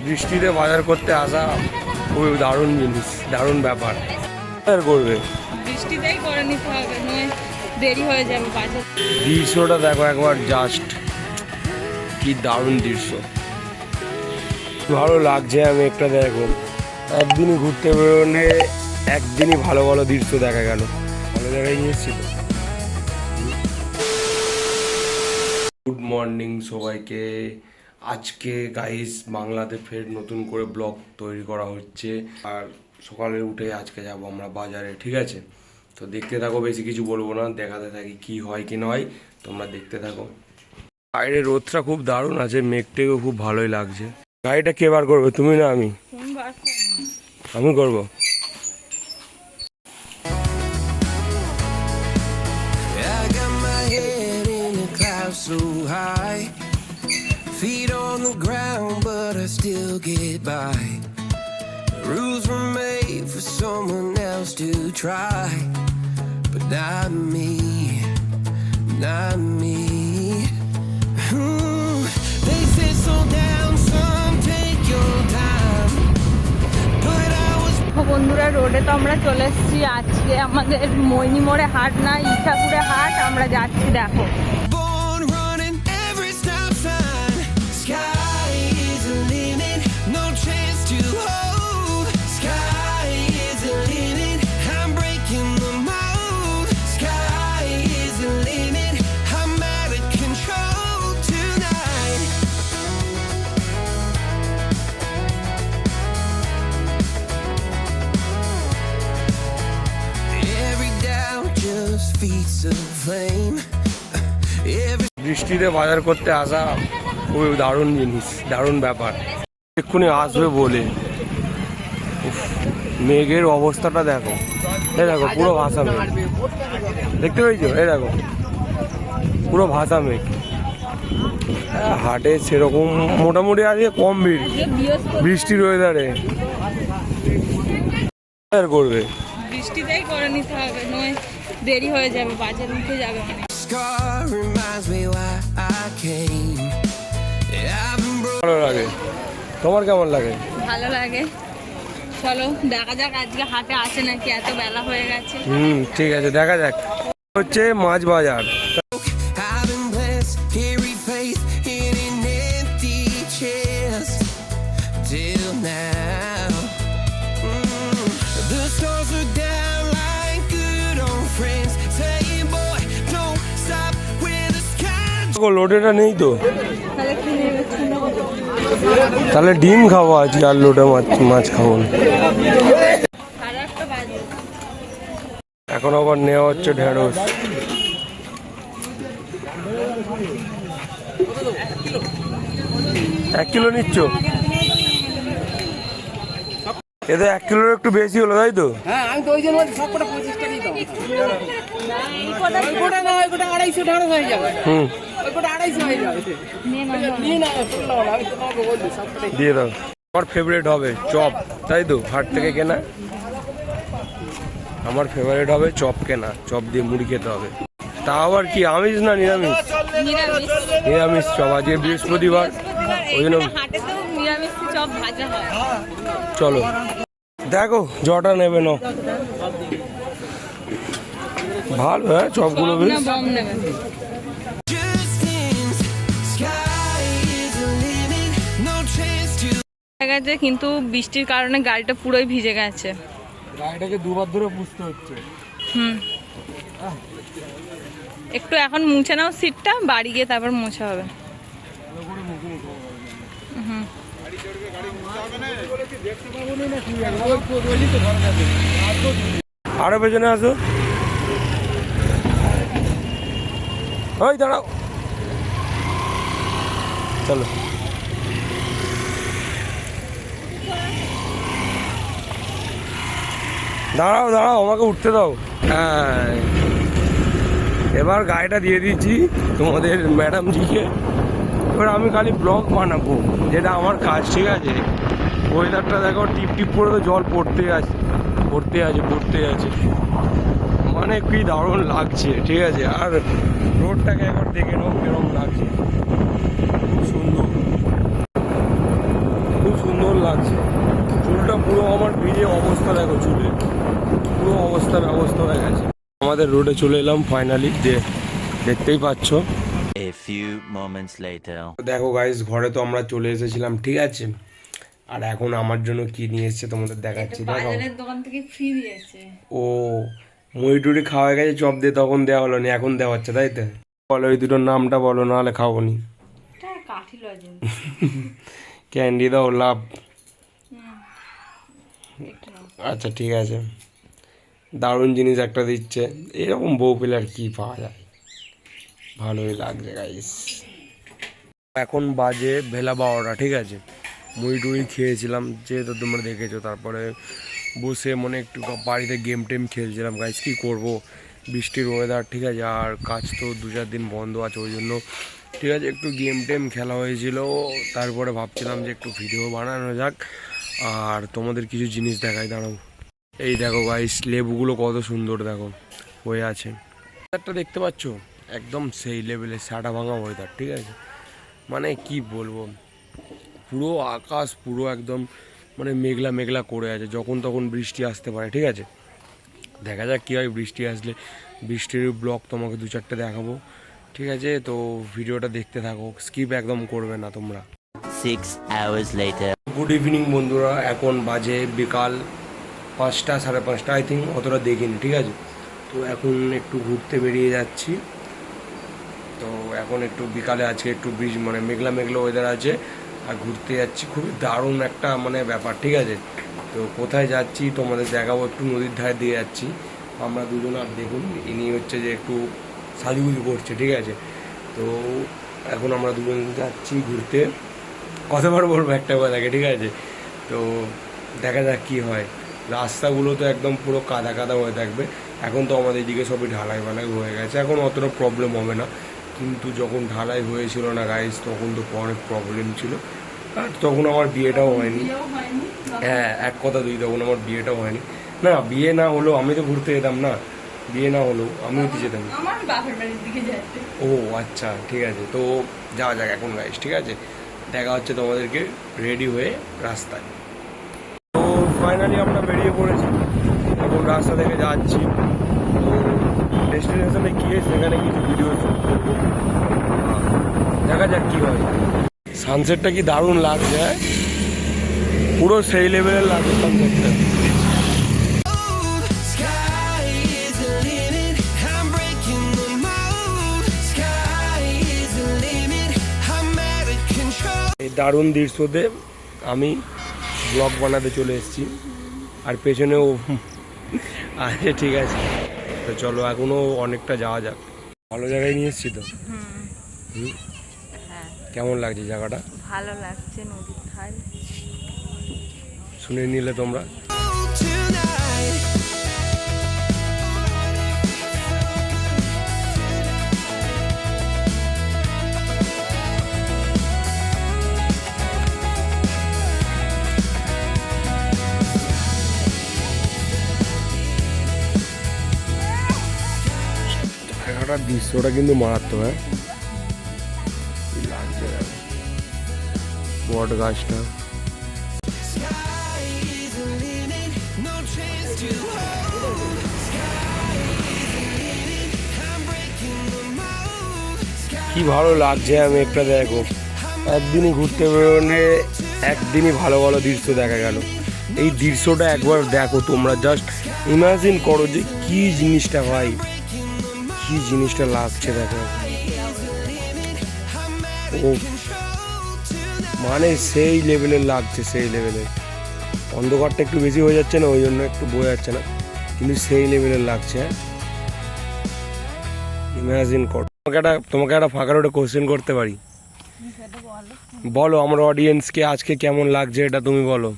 বৃষ্টিতে বাজার করতে আসা খুবই দারুণ জিনিস, দারুণ ব্যাপার। আর করবে বৃষ্টিতেই করে নিতে হবে, নয় দেরি হয়ে যাবে বাজার। দৃশ্যটা দেখো একবার, জাস্ট কি দারুণ দৃশ্য, ভালো লাগছে। আমি একটা দেখো, একদিনই ঘুরতে বেরোনে একদিনই ভালো ভালো দৃশ্য দেখা গেল, ভালো জায়গায় নিয়েছিল। গুড মর্নিং সবাইকে। আজকে গাইস বাংলাতে ফের নতুন করে ব্লগ তৈরি করা হচ্ছে, আর সকালে উঠে আজকে যাব আমরা বাজারে, ঠিক আছে? তো দেখতে থাকো, বেশি কিছু বলবো না, দেখাতে থাকি কি হয় কি নয়, তোমরা দেখতে থাকো। বাইরে রোদটা খুব দারুণ আছে, মেঘটাকেও খুব ভালোই লাগছে। গাড়িটা কে বার করবে, তুমি না আমি? আমি করবো। So high, feet on the ground, but I still get by. Rules were made for someone else to try, but not me, not me. They say slow down, some take your time, but I was. বন্ধুরা, রোডে তো আমরা চলে এসেছি। আজকে আমাদের মৈনি মোড়ে হাট না, ইছাপুরে হাট। আমরা যাচ্ছি, দেখো। বৃষ্টিতে বাজার করতে আসা খুবই দারুণ জিনিস, দারুণ ব্যাপার। এক্ষুনি আসবে বলে মেঘের অবস্থাটা দেখো, এই দেখো পুরো ভাষা মেঘ, দেখতে পেয়েছো? এই দেখো পুরো ভাষা মেঘ। হাটে সেরকম মোটামুটি আজকে কম ভিড়, বৃষ্টির ওয়েদারে করবে। বৃষ্টিতেই করে নিতে হবে, নয় দেরি হয়ে যাবে, বাজার উঠে যাবে অনেক। ভালো লাগে, তোমার কেমন লাগে? ভালো লাগে। চলো দেখা যাক আজকে হাটে আসে নাকি, এত বেলা হয়ে গেছে। ঠিক আছে, দেখা যাক। হচ্ছে মাছ বাজার। লোডেটা নেই তো, তাহলে ডিম খাবো আজকে, আর লোডে মাছ খাবো না। এখন আবার নেওয়া হচ্ছে ঢেঁড়স। এক কিলো নিচ্ছ? এতে 1 কিলোর একটু বেশি হলো, তাই তো? হ্যাঁ, আমি তো ওই জন্য সব কটা 25 টাকাই দাম। ওটা না, ওটা 250 ঢেঁড়স হয়ে যাবে। ওটা 250 হয়ে যাবে। নিয়ে না, আমি তো তোমাকে বলছি সব কটাই দিয়ে দাও। আমার ফেভারিট হবে চপ, তাই তো? হাট থেকে কেনা আমার ফেভারিট হবে চপ, কেনা চপ দিয়ে মুড়ি খেতে হবে। তা আবার কি আমিষ না নিরামিষ? নিরামিষ চপ, আজকে বৃহস্পতিবার, ওই জন্য চপ ভাজা হয়। চলো দেখো জটা নেবে না, ভালো। হ্যাঁ, চপগুলো বেশ গেছে, কিন্তু বৃষ্টির কারণে গাড়িটা পুরোই ভিজে গেছে। গাড়িটাকে দুবার ধরে পুষতে হচ্ছে। একটু এখন মুছে নাও সিটটা, বাড়ি গিয়ে তারপর মোছা হবে। আরো পেছনে আসো, ওই দাঁড়াও, চলো। দাঁড়াও দাঁড়াও, আমাকে উঠতে দাও। হ্যাঁ, এবার গাড়িটা দিয়ে দিচ্ছি তোমাদের ম্যাডামজিকে। এবার আমি খালি ব্লগ বানাবো, যেটা আমার কাজ, ঠিক আছে? ওয়েদারটা দেখো, টিপ টিপ করে তো জল পড়তে আছে, মানে কি দারুণ লাগছে, ঠিক আছে? আর রোডটাকে একবার দেখে নাও কিরকম লাগছে, খুব সুন্দর, খুব সুন্দর। সুন্দর লাগছে। চুলটা পুরো আমার ভিজে অবস্থা দেখো, চুলে পুরো ব্যবস্থা হয়ে গেছে। আমাদের রোডে চলে এলাম ফাইনালি, দেখতেই পাচ্ছ। A few moments later. দেখো গাইস, ঘরে তো আমরা চলে এসেছিলাম, ঠিক আছে। আর এখন আমার জন্য কি নিয়ে এসেছে তোমাদের দেখাচ্ছি। দেখো, বাজারের দোকান থেকে ফ্রি দিয়েছে। ও মুড়ি টুড়ি খাওয়া গেছে, চপ দিয়ে তখন দেওয়া হলো না, এখন দেওয়া হচ্ছে, তাই তো? বলো ওই দুটোর নামটা বলো, নাহলে খাবো নি। এটা কাঠি লজেন্স। ক্যান্ডি দাও, লাভ। আচ্ছা ঠিক আছে, দারুণ জিনিস একটা দিচ্ছে। এরকম বউ পেলে আর কি পাওয়া যায়, ভালোই লাগছে গাইস। এখন বাজে বেলা 12টা, ঠিক আছে। মুড়ি টুড়ি খেয়েছিলাম, যেহেতু তোমরা দেখেছো। তারপরে বসে মনে একটু বাড়িতে গেম টেম খেলছিলাম গাইস। কী করবো, বৃষ্টির ওয়েদার, ঠিক আছে। আর কাজ তো 2-4 দিন বন্ধ আছে, ওই জন্য ঠিক আছে একটু গেম টেম খেলা হয়েছিল। তারপরে ভাবছিলাম যে একটু ভিডিও বানানো যাক আর তোমাদের কিছু জিনিস দেখাই। দাঁড়াও, এই দেখো গাইস, লেবুগুলো কত সুন্দর দেখো হয়ে আছে। ওয়েদারটা দেখতে পাচ্ছ, একদম সেই লেভেলে সাটা ভাঙা ওয়েদার, ঠিক আছে। মানে কি বলবো, পুরো আকাশ পুরো একদম মানে মেঘলা মেঘলা করে আছে, যখন তখন বৃষ্টি আসতে পারে, ঠিক আছে। দেখা যাক কী হয়, বৃষ্টি আসলে বৃষ্টির ব্লগ তোমাকে 2-4টে দেখাবো, ঠিক আছে। তো ভিডিওটা দেখতে থাকো, স্কিপ একদম করবে না তোমরা। 6 hours later. গুড ইভিনিং বন্ধুরা, এখন বাজে বিকাল 5টা 5:30 আই থিঙ্ক, অতটা দেখিনি, ঠিক আছে। তো এখন একটু ঘুরতে বেরিয়ে যাচ্ছি। তো এখন একটু বিকালে আজকে একটু মানে মেঘলা মেঘলা ওয়েদার আছে, আর ঘুরতে যাচ্ছি। খুবই দারুণ একটা মানে ব্যাপার, ঠিক আছে। তো কোথায় যাচ্ছি তোমাদের দেখাবো, একটু নদীর ধারে দিয়ে যাচ্ছি আমরা দুজন। আর দেখুন, ইনি হচ্ছে যে একটু সাজুগুজু করছে, ঠিক আছে। তো এখন আমরা দুজন যাচ্ছি ঘুরতে। কতবার বলবো একটা কথাকে, ঠিক আছে। তো দেখা যাক কী হয়। রাস্তাগুলো তো একদম পুরো কাদা কাদা হয়ে থাকবে। এখন তো আমাদের এদিকে সবই ঢালাই বালাই হয়ে গেছে, এখন অতটা প্রবলেম হবে না। কিন্তু যখন ঢালাই হয়েছিল না গাইস, তখন তো অনেক প্রবলেম ছিল। আর তখন আমার বিয়েটাও হয়নি। হ্যাঁ, এক কথা দুই, তখন আমার বিয়েটাও হয়নি। না, বিয়ে না হলেও আমি তো ঘুরতে যেতাম না, বিয়ে না হলেও আমিও তো যেতাম। আমার বাপের বাড়ির দিকে যাচ্ছে। ও আচ্ছা, ঠিক আছে। তো যাওয়া যাক এখন গাইস, ঠিক আছে। দেখা হচ্ছে তোমাদেরকে রেডি হয়ে রাস্তায়। তো ফাইনালি আমরা বেরিয়ে পড়েছি, এখন রাস্তা থেকে যাচ্ছি। তো ডেস্টিনেশনে গিয়ে সেখানে কিছু ভিডিও শুট করবো, দেখা যাক কী হয়। সানসেটটা কি দারুণ লাগছে, হ্যাঁ পুরো সেই লেভেলের লাগছে সানসেটটা। Sky is the limit. I'm breaking the mold. Sky is the limit. I'm out of control. এই দারুণ দৃশ্যতে আমি ব্লগ বানাতে চলে এসেছি, আর পেছনেও আছে, ঠিক আছে। তো চলো, এখনও অনেকটা যাওয়া যাক। ভালো জায়গায় নিয়ে এসেছি তো। হ্যাঁ, কেমন লাগছে জায়গাটা, ভালো লাগছে, নদীর ধারে। শুনে নিলে তোমরা। Tonight. জায়গাটার দৃশ্যটা কিন্তু মারাত্মক, হ্যাঁ কি লাগছে দেখো। বট গাছটা, Sky is the limit. No chance to hold. Sky is the limit. I'm breaking the mold. Sky কি ভালো লাগছে। আমি একটা দেখো, একদিনই ঘুরতে বেরোলে একদিনই ভালো ভালো দৃশ্য দেখা গেল। এই দৃশ্যটা একবার দেখো তোমরা, জাস্ট ইমাজিন করো যে কি জিনিসটা ভাই, কি জিনিসটা লাগছে দেখো। ও মানে সেই লেভেলের লাগছে, সেই লেভেলের। অন্ধকারটা একটু বেশি হয়ে যাচ্ছে না, ওই জন্য একটু বোঝা যাচ্ছে না, কিন্তু সেই লেভেলের লাগছে। ইমাজিন করো। তোমাকে একটা ফাঁকা রোডে কোশ্চেন করতে পারি, বলো আমার অডিয়েন্সকে আজকে কেমন লাগছে, এটা তুমি বলো।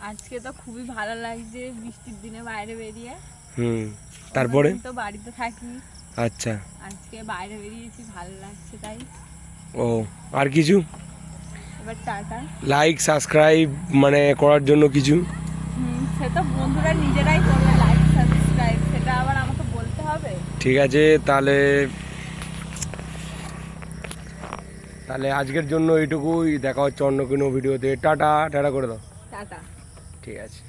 আজকে তো খুবই ভালো লাগছে, বৃষ্টির দিনে বাইরে বেরিয়ে। তারপরে অন্যদিন তো বাড়িতে থাকি, আচ্ছা, আজকে বাইরে বেরিয়েছি, ভালো লাগছে তাই। ও আর কিছু এবার টাটা। লাইক সাবস্ক্রাইব মানে করার জন্য কিছু? সেটা বন্ধুরা নিজেরাই করবে, লাইক সাবস্ক্রাইব, সেটা আবার আমাকে বলতে হবে? ঠিক আছে, তাহলে আজকের জন্য এইটুকুই। দেখা হচ্ছে অন্য কোনো ভিডিওতে। টাটা টাটা করে দাও। টাটা। ঠিক আছে।